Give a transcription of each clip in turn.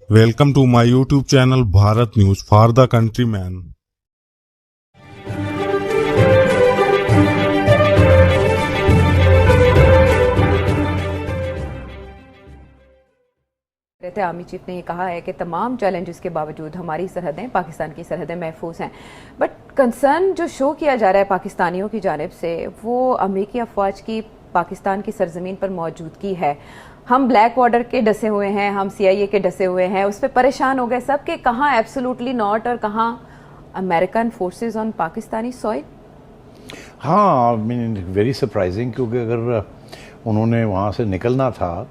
Welcome to my YouTube channel Bharat News for the Countryman. Army chief ने ये कहा है कि तमाम चैलेंजेस के बावजूद हमारी सरहदें, पाकिस्तान की सरहदें महफूज हैं, बट कंसर्न जो शो किया जा रहा है पाकिस्तानियों की जानिब से वो अमेरिकी अफवाज की पाकिस्तान की सरजमीन पर मौजूदगी है। हम ब्लैक बॉर्डर के डसे हुए हैं, हम CIA के डसे हुए हैं, उस पर परेशान हो गए सब कि कहाँ एब्सोल्युटली नॉट और कहाँ American forces on Pakistani soil. हाँ, आई मीन वेरी सरप्राइजिंग, क्योंकि अगर उन्होंने वहाँ से निकलना था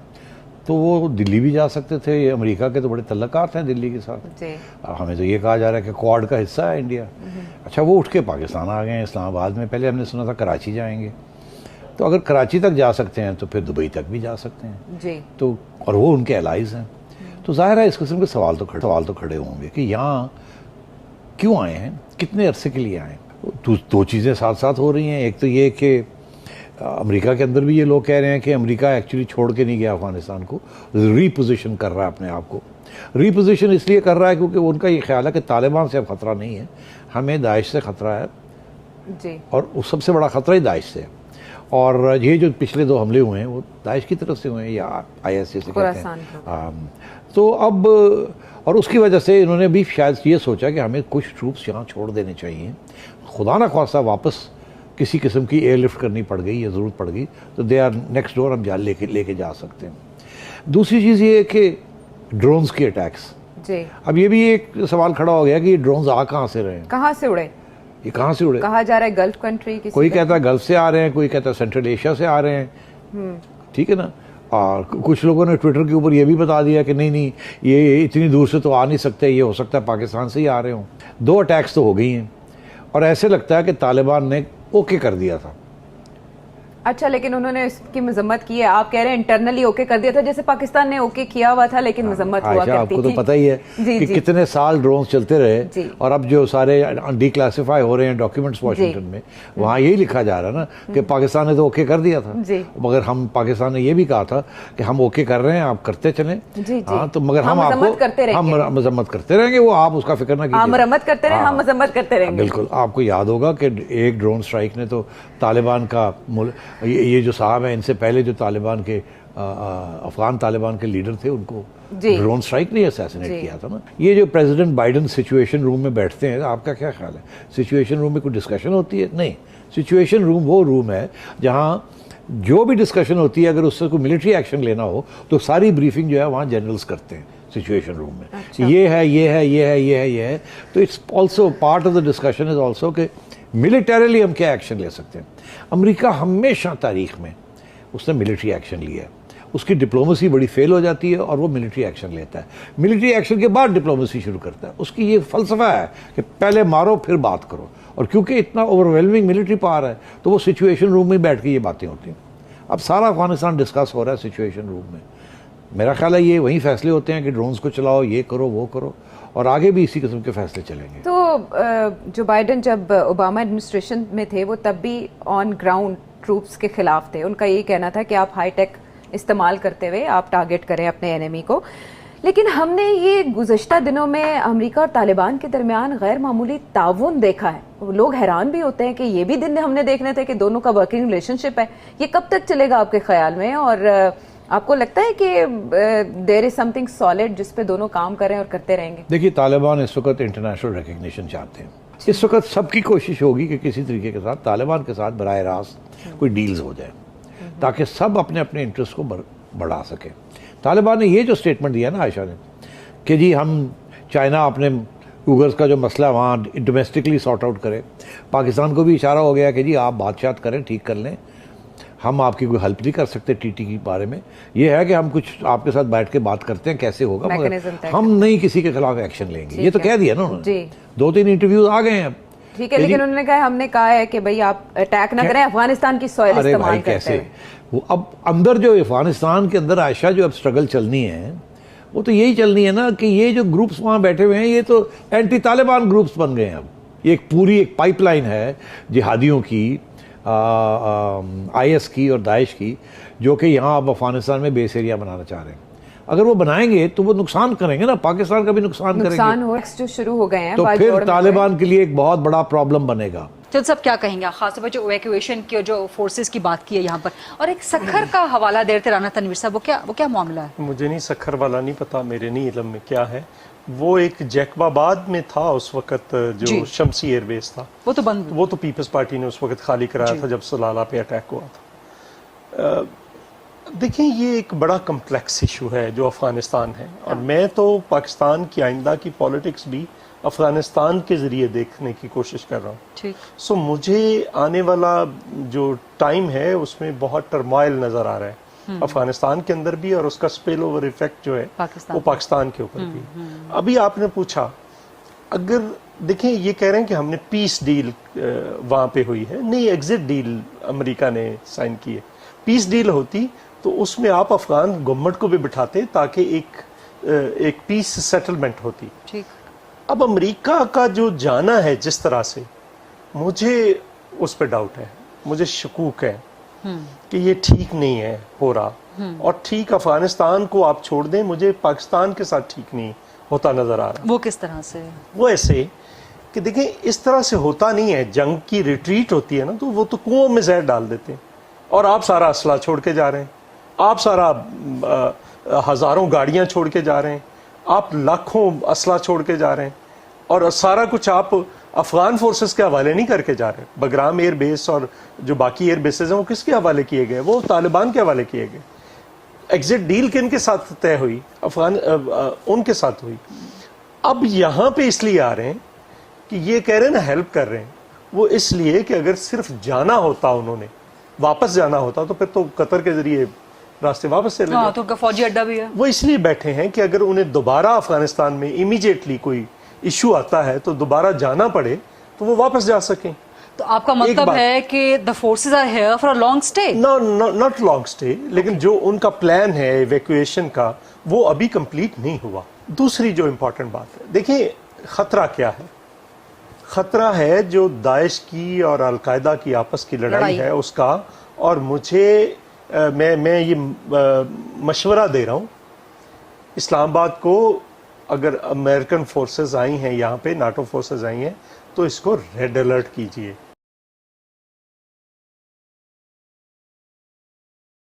तो वो दिल्ली भी जा सकते थे। ये अमेरिका के तो बड़े तल्लुकात हैं दिल्ली के साथ। हमें तो ये कहा जा रहा है कि क्वाड का हिस्सा है इंडिया। अच्छा, वो उठ के पाकिस्तान आ गए हैं, इस्लामाबाद में। पहले हमने सुना था कराची जाएंगे, तो अगर कराची तक जा सकते हैं तो फिर दुबई तक भी जा सकते हैं जी। तो और वो उनके एलाइज हैं, तो जाहिर है इस किस्म के सवाल तो खड़े होंगे कि यहाँ क्यों आए हैं, कितने अरसे के लिए आए। दो चीज़ें साथ साथ हो रही हैं। एक तो ये कि अमेरिका के अंदर भी ये लोग कह रहे हैं कि अमेरिका एक्चुअली छोड़ के नहीं गया अफगानिस्तान को, रीपोजिशन कर रहा है अपने आप को। रीपोजिशन इसलिए कर रहा है क्योंकि उनका ये ख्याल है कि तालिबान से अब ख़तरा नहीं है, हमें दाइश से ख़तरा है जी। और उस सबसे बड़ा ख़तरा ही दाइश से है। और ये जो पिछले 2 हमले हुए हैं वो दाइश की तरफ से हुए हैं, या IS से कहते हैं। तो अब और उसकी वजह से इन्होंने भी शायद ये सोचा कि हमें कुछ ट्रूप्स यहाँ छोड़ देने चाहिए। खुदा न ख्वास्ता वापस किसी किस्म की एयरलिफ्ट करनी पड़ गई या ज़रूरत पड़ गई तो दे आर नेक्स्ट डोर, हम जाल लेके जा सकते हैं। दूसरी चीज़ ये है कि ड्रोन्स के अटैक्स जी। अब ये भी एक सवाल खड़ा हो गया कि ये ड्रोन्स आ कहाँ से रहे हैं, कहाँ से उड़े, ये कहाँ से उड़े। कहा जा रहा है गल्फ कंट्री, कोई कहता है गल्फ से आ रहे हैं, कोई कहता है सेंट्रल एशिया से आ रहे हैं, ठीक है ना। और कुछ लोगों ने ट्विटर के ऊपर ये भी बता दिया कि नहीं ये इतनी दूर से तो आ नहीं सकते, ये हो सकता है पाकिस्तान से ही आ रहे हों। 2 अटैक्स तो हो गई हैं और ऐसे लगता है कि तालिबान ने ओके कर दिया था। अच्छा, लेकिन उन्होंने इसकी मजम्मत की है। आप कह रहे हैं इंटरनली ओके कर दिया था, जैसे पाकिस्तान ने ओके किया हुआ था, लेकिन मजम्मत हुआ करती थी। आपको तो पता ही है कि कितने साल ड्रोन चलते रहे और अब जो सारे डिक्लासिफाई हो रहे हैं डॉक्यूमेंट्स वाशिंगटन में, वहाँ यही लिखा जा रहा है ना कि पाकिस्तान ने तो ओके कर दिया था, मगर हम पाकिस्तान ने ये भी कहा था कि हम ओके कर रहे हैं, आप करते चलें। हाँ, तो मगर हम आपको हम मजम्मत करते रहेंगे, वो आप उसका फिक्र ना कीजिए, मरम्मत करते रहे, हम मजम्मत करते रहेंगे। बिल्कुल। आपको याद होगा कि एक ड्रोन स्ट्राइक ने तो तालिबान का ये जो साहब हैं, इनसे पहले जो तालिबान के अफगान तालिबान के लीडर थे, उनको ड्रोन स्ट्राइक ने असैसिनेट किया था ना। ये जो प्रेसिडेंट बाइडन सिचुएशन रूम में बैठते हैं, आपका क्या ख्याल है, सिचुएशन रूम में कोई डिस्कशन होती है? नहीं, सिचुएशन रूम वो रूम है जहाँ जो भी डिस्कशन होती है, अगर उससे कोई मिलिट्री एक्शन लेना हो तो सारी ब्रीफिंग जो है वहाँ जनरल्स करते हैं सिचुएशन रूम में। अच्छा। ये है, तो it's also part of the discussion is also कि मिलिटरीली हम क्या एक्शन ले सकते हैं। अमेरिका हमेशा तारीख में उसने मिलिट्री एक्शन लिया है, उसकी डिप्लोमेसी बड़ी फेल हो जाती है और वो मिलिट्री एक्शन लेता है, मिलिट्री एक्शन के बाद डिप्लोमेसी शुरू करता है। उसकी ये फलसफा है कि पहले मारो फिर बात करो, और क्योंकि इतना ओवरवेलमिंग मिलिट्री पावर है तो वो सिचुएशन रूम में बैठ के ये बातें होती हैं। अब सारा अफगानिस्तान डिस्कस हो रहा है सिचुएशन रूम में। मेरा ख्याल है ये वही फैसले होते हैं कि ड्रोन्स को चलाओ, ये करो, वो करो, और आगे भी इसी किस्म के फैसले चलेंगे। तो जो बाइडन जब ओबामा एडमिनिस्ट्रेशन में थे वो तब भी ऑन ग्राउंड ट्रूप्स के खिलाफ थे। उनका यही कहना था कि आप हाईटेक इस्तेमाल करते हुए आप टारगेट करें अपने एनिमी को। लेकिन हमने ये गुज़श्ता दिनों में अमेरिका और तालिबान के दरमियान गैर मामूली ताउन देखा है। लोग हैरान भी होते हैं कि ये भी दिन हमने देखने थे कि दोनों का वर्किंग रिलेशनशिप है। ये कब तक चलेगा आपके ख्याल में, और आपको लगता है कि देयर इज समथिंग सॉलिड जिस पे दोनों काम करें और करते रहेंगे? देखिए, तालिबान इस वक्त इंटरनेशनल रिकग्निशन चाहते हैं। इस वक्त सबकी कोशिश होगी कि किसी तरीके के साथ तालिबान के साथ बराह रास्त कोई डील्स हो जाए ताकि सब अपने अपने इंटरेस्ट को बढ़ा सके। तालिबान ने ये जो स्टेटमेंट दिया ना आयशा ने कि जी हम चाइना अपने उगर्स का जो मसला वहाँ डोमेस्टिकली सॉर्ट आउट करे, पाकिस्तान को भी इशारा हो गया कि जी आप बातचीत करें, ठीक कर लें, हम आपकी कोई हेल्प नहीं कर सकते TT के बारे में। ये है कि हम कुछ आपके साथ बैठ के बात करते हैं कैसे होगा, मगर हम नहीं किसी के खिलाफ एक्शन लेंगे। ये तो कह दिया ना उन्होंने, 2-3 इंटरव्यूज आ गए हैं अब, ठीक है। लेकिन उन्होंने कहा, हमने कहा है कि भाई आप अटैक ना करें, अफगानिस्तान की सॉइल इस्तेमाल करते हैं। वो अब अंदर जो अफगानिस्तान के अंदर आयशा जो अब स्ट्रगल चलनी है वो तो यही चलनी है ना कि ये जो ग्रुप्स वहाँ बैठे हुए हैं ये तो एंटी तालिबान ग्रुप्स बन गए हैं। अब ये एक पूरी एक पाइपलाइन है जिहादियों की, IS की और दाइश की, जो कि यहाँ अब अफगानिस्तान में बेस एरिया बनाना चाह रहे हैं। اگر وہ بنائیں گے تو وہ نقصان کریں گے نا, پاکستان کا بھی نقصان کریں نقصان گے, ہو جو شروع ہو گئے ہیں تو پھر طالبان کے لیے ایک بہت بڑا پرابلم بنے گا. جلد صاحب کیا کہیں گے خاص طور پر جو ایویکویشن کی جو فورسز کی بات کی ہے یہاں پر, اور ایک سکھر کا حوالہ دے رہے تھے رانا تنویر صاحب, وہ کیا معاملہ ہے؟ مجھے نہیں سکھر والا نہیں پتا, میرے نہیں علم میں کیا ہے. وہ ایک جیکب آباد میں تھا اس وقت جو شمسی ایئر بیس تھا, وہ تو بند, وہ تو پیپلز پارٹی نے اس وقت خالی کرایا تھا جب سلالہ پہ اٹیک ہوا تھا. دیکھیں یہ ایک بڑا کمپلیکس ایشو ہے جو افغانستان ہے, اور میں تو پاکستان کی آئندہ کی پولیٹکس بھی افغانستان کے ذریعے دیکھنے کی کوشش کر رہا ہوں. سو مجھے آنے والا جو ٹائم ہے اس میں بہت ٹرمائل نظر آ رہا ہے افغانستان کے اندر بھی, اور اس کا سپیل اوور ایفیکٹ جو ہے وہ پاکستان کے اوپر بھی. ابھی آپ نے پوچھا, اگر دیکھیں یہ کہہ رہے ہیں کہ ہم نے پیس ڈیل وہاں پہ ہوئی ہے, نہیں, ایگزٹ ڈیل امریکہ نے سائن کی ہے. پیس ڈیل ہوتی تو اس میں آپ افغان گورنمنٹ کو بھی بٹھاتے تاکہ ایک پیس سیٹلمنٹ ہوتی. اب امریکہ کا جو جانا ہے جس طرح سے, مجھے اس پہ ڈاؤٹ ہے, مجھے شکوک ہے کہ یہ ٹھیک نہیں ہے ہو رہا. اور ٹھیک افغانستان کو آپ چھوڑ دیں, مجھے پاکستان کے ساتھ ٹھیک نہیں ہوتا نظر آ رہا. وہ کس طرح سے؟ وہ ایسے کہ دیکھیں اس طرح سے ہوتا نہیں ہے. جنگ کی ریٹریٹ ہوتی ہے نا, تو وہ تو کنووں میں زہر ڈال دیتے ہیں, اور آپ سارا اسلحہ چھوڑ کے جا رہے ہیں, آپ سارا ہزاروں گاڑیاں چھوڑ کے جا رہے ہیں, آپ لاکھوں اسلحہ چھوڑ کے جا رہے ہیں, اور سارا کچھ آپ افغان فورسز کے حوالے نہیں کر کے جا رہے. بگرام ایئر بیس اور جو باقی ایئر بیسز ہیں وہ کس کے حوالے کیے گئے؟ وہ طالبان کے حوالے کیے گئے. ایگزٹ ڈیل کن کے ساتھ طے ہوئی؟ ان کے ساتھ ہوئی. اب یہاں پہ اس لیے آ رہے ہیں کہ یہ کہہ رہے ہیں نا ہیلپ کر رہے ہیں, وہ اس لیے کہ اگر صرف جانا ہوتا, انہوں نے واپس جانا ہوتا تو پھر تو قطر کے ذریعے راستے واپس چلے جاتے. تو ان کا فوجی اڈا بھی ہے. وہ اس لیے بیٹھے ہیں کہ اگر انہیں دوبارہ افغانستان میں امیجیٹلی کوئی ایشو آتا ہے تو دوبارہ جانا پڑے تو وہ واپس جا سکیں. تو آپ کا مطلب ہے کہ the forces are here for a long stay? not long stay, لیکن جو ان کا پلان ہے ایویکویشن کا وہ ابھی کمپلیٹ نہیں ہوا. دوسری جو امپورٹنٹ بات ہے, دیکھیں خطرہ کیا ہے. خطرہ ہے جو داعش کی اور القاعدہ کی آپس کی لڑائی ہے اس کا. اور مجھے میں یہ مشورہ دے رہا ہوں اسلام آباد کو, اگر امریکن فورسز آئی ہیں یہاں پہ, ناٹو فورسز آئی ہیں, تو اس کو ریڈ الرٹ کیجئے.